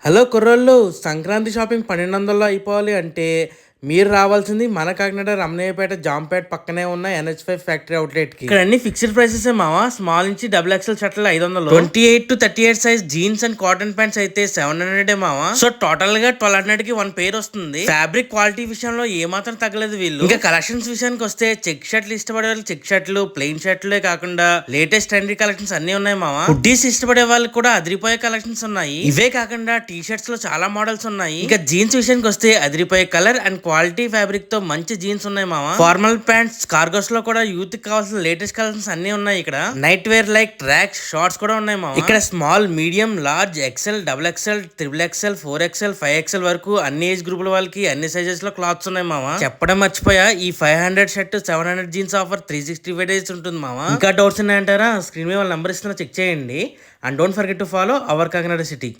Hello కుర్రోళ్ళు, Sankranti shopping 1200లో అయిపోవాలి అంటే మీరు రావాల్సింది మన కాకినాడ రమణయ్యపేట జాంపేట పక్కనే ఉన్న NH5 ఫ్యాక్టరీ అవుట్లెట్ కి. ఇక్కడ అన్ని ఫిక్స్డ్ ప్రైసెస్ మావా. స్మాల్ నుంచి డబుల్ ఎక్స్ఎల్ షర్ట్లు 500, 28 to 38 size jeans and cotton pants అయితే 700 మావా. సో టోటల్ గా 1200 కి వన్ పేర్ వస్తుంది. ఫ్యాబ్రిక్ క్వాలిటీ విషయంలో ఏ మాత్రం తగ్గలేదు వీళ్ళు. ఇంకా కలెక్షన్స్ విషయానికి వస్తే చెక్ షర్ట్లు ఇష్టపడే వాళ్ళు చెక్ షర్ట్లు, ప్లెయిన్ షర్ట్లే కాకుండా లేటెస్ట్ ట్రెండీ కలెక్షన్స్ అన్ని ఉన్నాయి మావా. హుడ్డీస్ ఇష్టపడే వాళ్ళకి కూడా అదిరిపోయే కలెక్షన్స్ ఉన్నాయి. ఇవే కాకుండా టీ షర్ట్స్ లో చాలా మోడల్స్ ఉన్నాయి. ఇంకా జీన్స్ విషయానికి వస్తే అదిరిపోయే కలర్ అండ్ క్వాలిటీ ఫ్యాబ్రిక్ తో మంచి జీన్స్ ఉన్నాయి మావా. ఫార్మల్ ప్యాంట్స్, కార్గోస్ లో కూడా యూత్ కి కావాల్సిన లేటెస్ట్ కలెక్షన్స్ అన్ని ఉన్నాయి. ఇక్కడ night wear like tracks, shorts కూడా ఉన్నాయి మావా. ఇక్కడ small, medium, large, XL, double XL, triple XL, 4XL, 5XL వరకు అన్ని ఏజ్ గ్రూపుల వాళ్ళకి అన్ని సైజెస్ లో క్లాత్స్ ఉన్నాయి మావా. చెప్పడం మర్చిపోయా, ఈ 500 షర్ట్ 700 జీన్స్ ఆఫర్ 365 days ఉంటుంది మావా. ఇంకా డౌట్స్ ఉన్నాయంటారా? స్క్రీన్ మీద వాళ్ళ నంబర్ ఇస్తున్నా, చెక్ చేయండి. And don't forget to follow our Kakinada city.